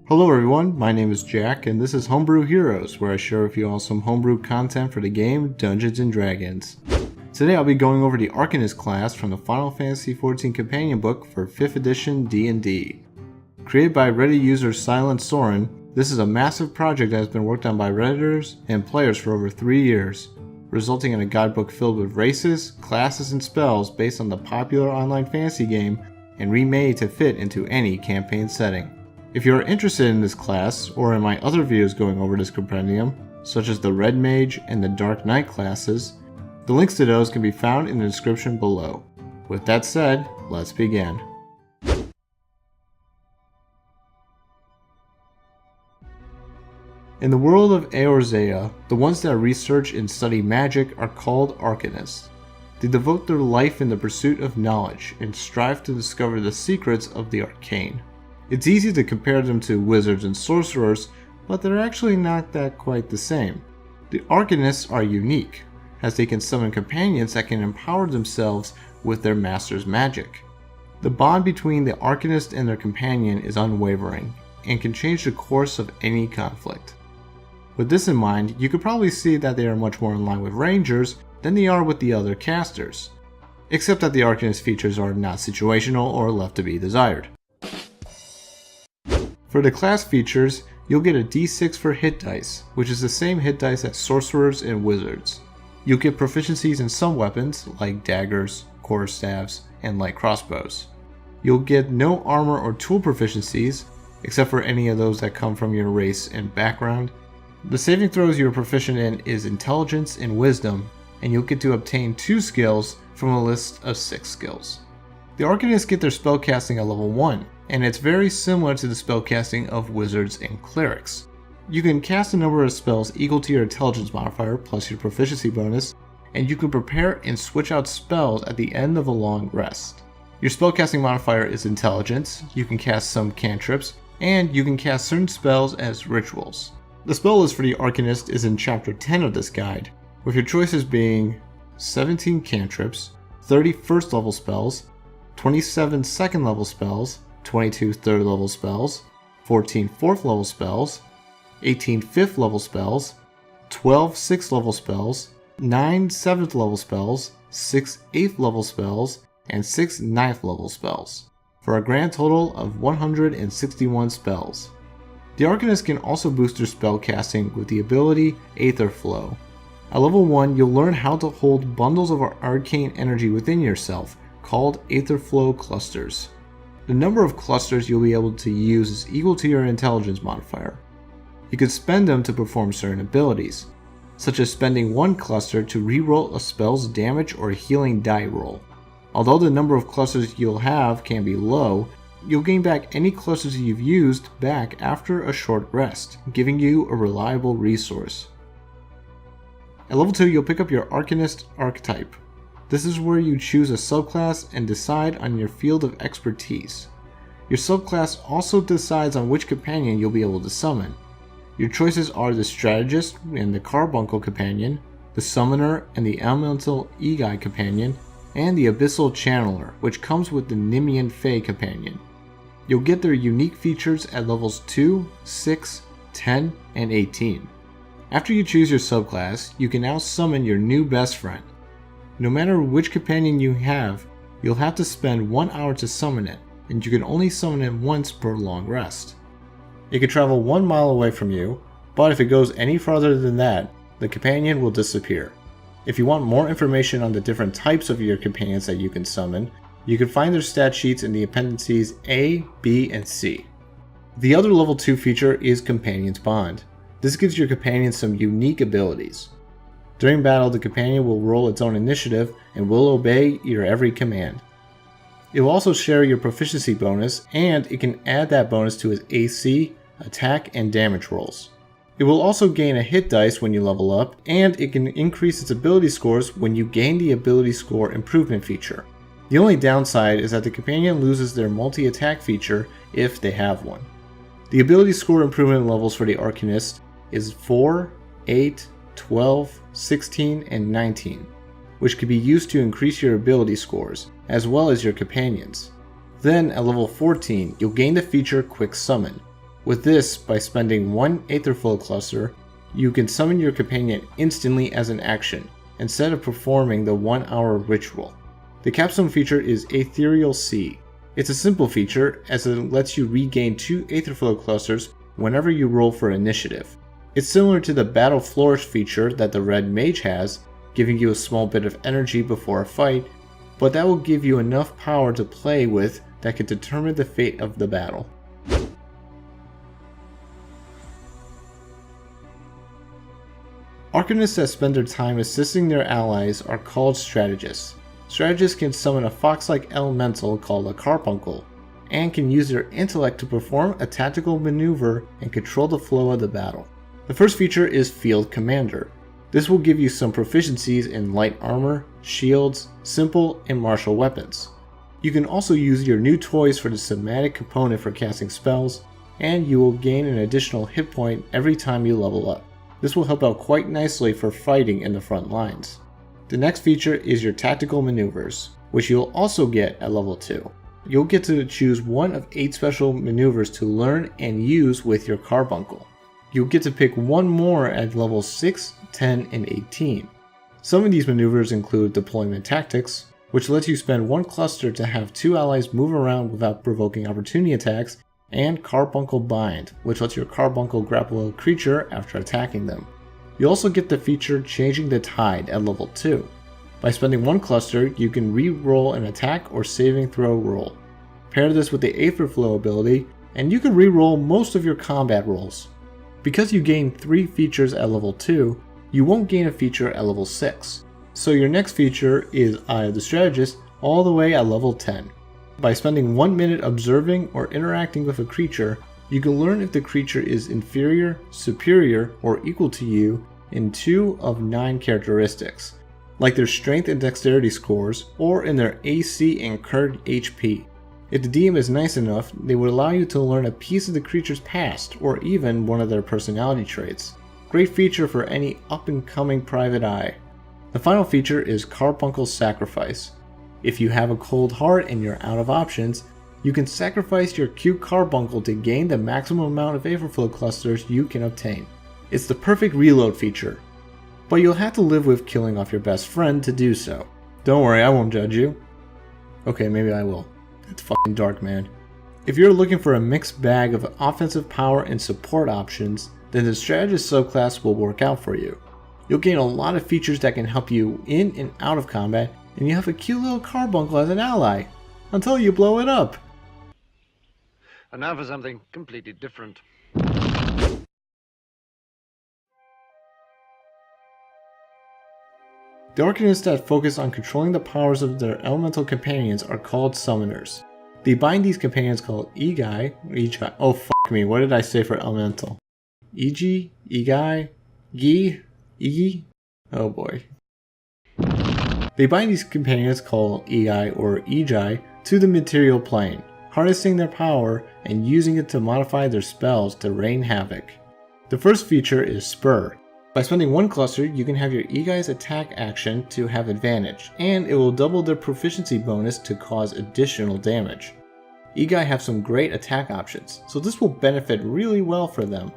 Hello everyone, my name is Jack and this is Homebrew Heroes, where I share with you all some homebrew content for the game Dungeons & Dragons. Today I'll be going over the Arcanist class from the Final Fantasy XIV companion book for 5th edition D&D. Created by Reddit user SilentSoren, this is a massive project that has been worked on by redditors and players for over 3 years, resulting in a guidebook filled with races, classes, and spells based on the popular online fantasy game and remade to fit into any campaign setting. If you are interested in this class, or in my other videos going over this compendium, such as the Red Mage and the Dark Knight classes, the links to those can be found in the description below. With that said, let's begin. In the world of Eorzea, the ones that research and study magic are called Arcanists. They devote their life in the pursuit of knowledge and strive to discover the secrets of the arcane. It's easy to compare them to wizards and sorcerers, but they're actually not that quite the same. The Arcanists are unique, as they can summon companions that can empower themselves with their master's magic. The bond between the Arcanist and their companion is unwavering, and can change the course of any conflict. With this in mind, you could probably see that they are much more in line with Rangers than they are with the other casters, except that the Arcanist features are not situational or left to be desired. For the class features, you'll get a d6 for hit dice, which is the same hit dice as sorcerers and wizards. You'll get proficiencies in some weapons, like daggers, quarterstaves, and light crossbows. You'll get no armor or tool proficiencies, except for any of those that come from your race and background. The saving throws you're proficient in is intelligence and wisdom, and you'll get to obtain 2 skills from a list of 6 skills. The Arcanists get their spellcasting at level 1, and it's very similar to the spellcasting of wizards and clerics. You can cast a number of spells equal to your intelligence modifier plus your proficiency bonus, and you can prepare and switch out spells at the end of a long rest. Your spellcasting modifier is intelligence, you can cast some cantrips, and you can cast certain spells as rituals. The spell list for the Arcanist is in chapter 10 of this guide, with your choices being 17 cantrips, 30 first level spells, 27 second level spells, 22 third level spells, 14 fourth level spells, 18 fifth level spells, 12 6th level spells, 9 7th level spells, 6 8th level spells, and 6 9th level spells, for a grand total of 161 spells. The Arcanist can also boost their spell casting with the ability AETHERFLOW. At level 1, you'll learn how to hold bundles of arcane energy within yourself, called AETHERFLOW clusters. The number of clusters you'll be able to use is equal to your intelligence modifier. You can spend them to perform certain abilities, such as spending 1 cluster to reroll a spell's damage or healing die roll. Although the number of clusters you'll have can be low, you'll gain back any clusters you've used back after a short rest, giving you a reliable resource. At level 2, you'll pick up your Arcanist archetype. This is where you choose a subclass and decide on your field of expertise. Your subclass also decides on which companion you'll be able to summon. Your choices are the Strategist and the Carbuncle companion, the Summoner and the Elemental Egai companion, and the Abyssal Channeler, which comes with the NYMIAN Fae companion. You'll get their unique features at levels 2, 6, 10, and 18. After you choose your subclass, you can now summon your new best friend. No matter which companion you have, you'll have to spend 1 hour to summon it, and you can only summon it once per long rest. It can travel 1 mile away from you, but if it goes any farther than that, the companion will disappear. If you want more information on the different types of your companions that you can summon, you can find their stat sheets in the appendices A, B, and C. The other level 2 feature is Companion's Bond. This gives your companion some unique abilities. During battle, the companion will roll its own initiative and will obey your every command. It will also share your proficiency bonus, and it can add that bonus to its AC, attack, and damage rolls. It will also gain a hit dice when you level up, and it can increase its ability scores when you gain the ability score improvement feature. The only downside is that the companion loses their multi-attack feature if they have one. The ability score improvement levels for the Arcanist is 4, 8, 12, 16, and 19, which can be used to increase your ability scores, as well as your companions. Then at level 14, you'll gain the feature Quick Summon. With this, by spending 1 AETHERFLOW cluster, you can summon your companion instantly as an action, instead of performing the 1-hour ritual. The capstone feature is Ethereal Sea. It's a simple feature as it lets you regain 2 AETHERFLOW clusters whenever you roll for initiative. It's similar to the Battle Flourish feature that the Red Mage has, giving you a small bit of energy before a fight, but that will give you enough power to play with that can determine the fate of the battle. Arcanists that spend their time assisting their allies are called strategists. Strategists can summon a fox-like elemental called a carbuncle, and can use their intellect to perform a tactical maneuver and control the flow of the battle. The first feature is Field Commander. This will give you some proficiencies in light armor, shields, simple, and martial weapons. You can also use your new toys for the somatic component for casting spells, and you will gain an additional hit point every time you level up. This will help out quite nicely for fighting in the front lines. The next feature is your Tactical Maneuvers, which you'll also get at level 2. You'll get to choose one of 8 special maneuvers to learn and use with your carbuncle. You'll get to pick one more at levels 6, 10, and 18. Some of these maneuvers include Deployment Tactics, which lets you spend 1 cluster to have 2 allies move around without provoking opportunity attacks, and Carbuncle Bind, which lets your carbuncle grapple a creature after attacking them. You also get the feature Changing the Tide at level 2. By spending 1 cluster, you can re-roll an attack or saving throw roll. Pair this with the AETHERFLOW ability, and you can re-roll most of your combat rolls. Because you gain 3 features at level 2, you won't gain a feature at level 6. So your next feature is Eye of the Strategist all the way at level 10. By spending 1 minute observing or interacting with a creature, you can learn if the creature is inferior, superior, or equal to you in 2 of 9 characteristics, like their strength and dexterity scores, or in their AC and current HP. If the DM is nice enough, they would allow you to learn a piece of the creature's past, or even one of their personality traits. Great feature for any up-and-coming private eye. The final feature is Carbuncle's Sacrifice. If you have a cold heart and you're out of options, you can sacrifice your cute carbuncle to gain the maximum amount of AETHERFLOW clusters you can obtain. It's the perfect reload feature, but you'll have to live with killing off your best friend to do so. Don't worry, I won't judge you. Okay, maybe I will. It's fucking dark, man. If you're looking for a mixed bag of offensive power and support options, then the Strategist subclass will work out for you. You'll gain a lot of features that can help you in and out of combat, and you have a cute little carbuncle as an ally, until you blow it up. And now for something completely different. The Arcanists that focus on controlling the powers of their elemental companions are called Summoners. They bind these companions called Egai, oh fuck me, what did I say for elemental? Egai, Gi, oh boy. They bind these companions called Egai or Egai to the material plane, harnessing their power and using it to modify their spells to rain havoc. The first feature is SPUR. By spending 1 cluster, you can have your Egai's attack action to have advantage, and it will double their proficiency bonus to cause additional damage. Egai have some great attack options, so this will benefit really well for them.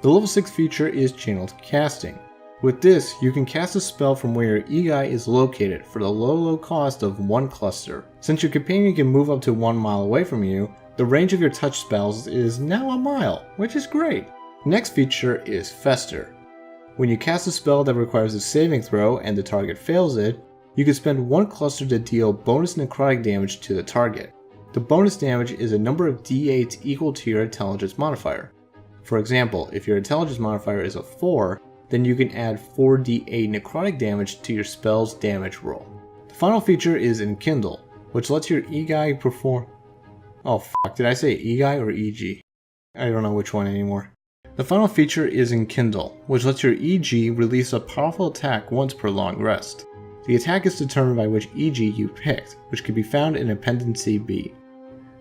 The level 6 feature is Channeled Casting. With this, you can cast a spell from where your Egai is located for the low cost of 1 cluster. Since your companion can move up to 1 mile away from you, the range of your touch spells is now 1 mile, which is great. Next feature is Fester. When you cast a spell that requires a saving throw and the target fails it, you can spend 1 cluster to deal bonus necrotic damage to the target. The bonus damage is a number of d8s equal to your intelligence modifier. For example, if your intelligence modifier is a 4, then you can add 4d8 necrotic damage to your spell's damage roll. The final feature is Enkindle, which lets your Egai perform... Oh fuck, did I say Egai or EG? I don't know which one anymore. The final feature is Enkindle, which lets your EG release a powerful attack once per long rest. The attack is determined by which EG you picked, which can be found in Appendice B.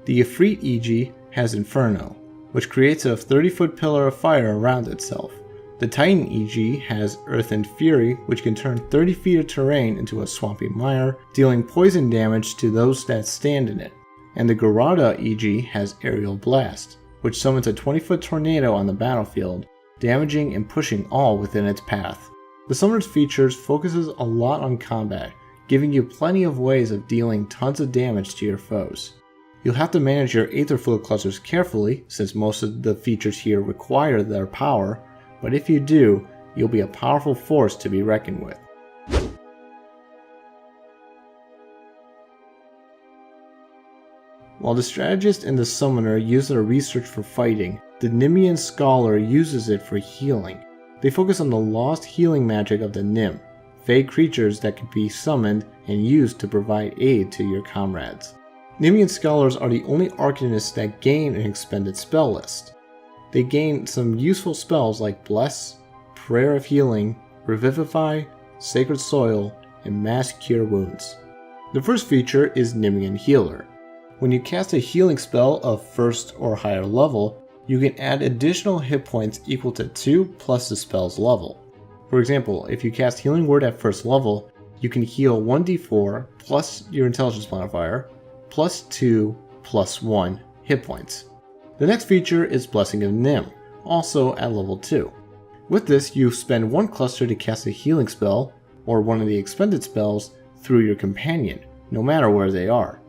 The Ifrit EG has Inferno, which creates a 30-foot pillar of fire around itself. The Titan EG has Earth and Fury, which can turn 30 feet of terrain into a swampy mire, dealing poison damage to those that stand in it. And the Garada EG has Aerial Blast, which summons a 20-foot tornado on the battlefield, damaging and pushing all within its path. The summoner's features focuses a lot on combat, giving you plenty of ways of dealing tons of damage to your foes. You'll have to manage your AETHERFLOW clusters carefully, since most of the features here require their power, but if you do, you'll be a powerful force to be reckoned with. While the strategist and the summoner use their research for fighting, the NYMIAN scholar uses it for healing. They focus on the lost healing magic of the Nym, fey creatures that can be summoned and used to provide aid to your comrades. NYMIAN scholars are the only Arcanists that gain an expended spell list. They gain some useful spells like Bless, Prayer of Healing, Revivify, Sacred Soil, and Mass Cure Wounds. The first feature is NYMIAN Healer. When you cast a healing spell of 1st or higher level, you can add additional hit points equal to 2 plus the spell's level. For example, if you cast Healing Word at 1st level, you can heal 1d4 plus your intelligence modifier, plus 2 plus 1 hit points. The next feature is Blessing of Nym, also at level 2. With this, you spend 1 cluster to cast a healing spell, or one of the expended spells, through your companion, no matter where they are.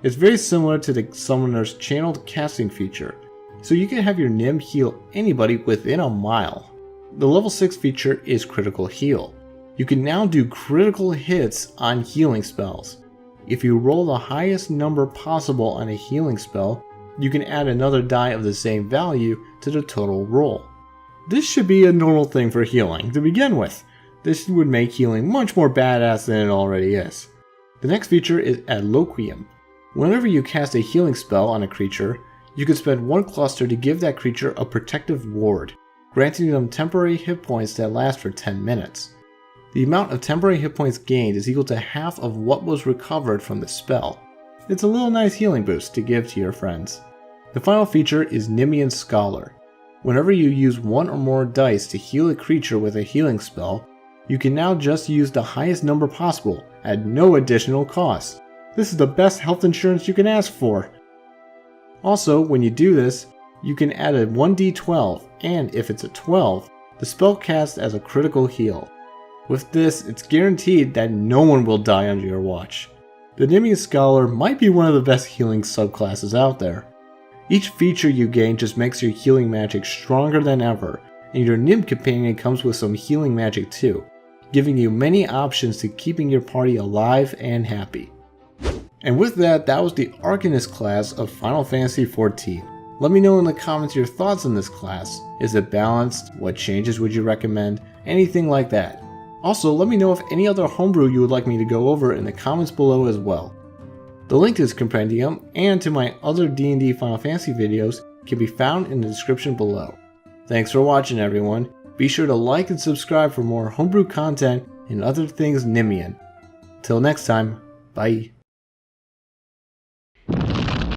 It's very similar to the Summoner's Channeled Casting feature, so you can have your Nym heal anybody within a mile. The level 6 feature is Critical Heal. You can now do critical hits on healing spells. If you roll the highest number possible on a healing spell, you can add another die of the same value to the total roll. This should be a normal thing for healing to begin with. This would make healing much more badass than it already is. The next feature is ADLOQUIEM. Whenever you cast a healing spell on a creature, you can spend 1 cluster to give that creature a protective ward, granting them temporary hit points that last for 10 minutes. The amount of temporary hit points gained is equal to half of what was recovered from the spell. It's a little nice healing boost to give to your friends. The final feature is NYMIAN Scholar. Whenever you use 1 or more dice to heal a creature with a healing spell, you can now just use the highest number possible at no additional cost. This is the best health insurance you can ask for. Also, when you do this, you can add a 1d12, and if it's a 12, the spell casts as a critical heal. With this, it's guaranteed that no one will die under your watch. The NYMIAN Scholar might be one of the best healing subclasses out there. Each feature you gain just makes your healing magic stronger than ever, and your Nym companion comes with some healing magic too, giving you many options to keeping your party alive and happy. And with that was the Arcanist class of Final Fantasy XIV. Let me know in the comments your thoughts on this class. Is it balanced? What changes would you recommend? Anything like that. Also, let me know if any other homebrew you would like me to go over in the comments below as well. The link to this compendium and to my other D&D Final Fantasy videos can be found in the description below. Thanks for watching everyone. Be sure to like and subscribe for more homebrew content and other things NYMIAN. Till next time, bye.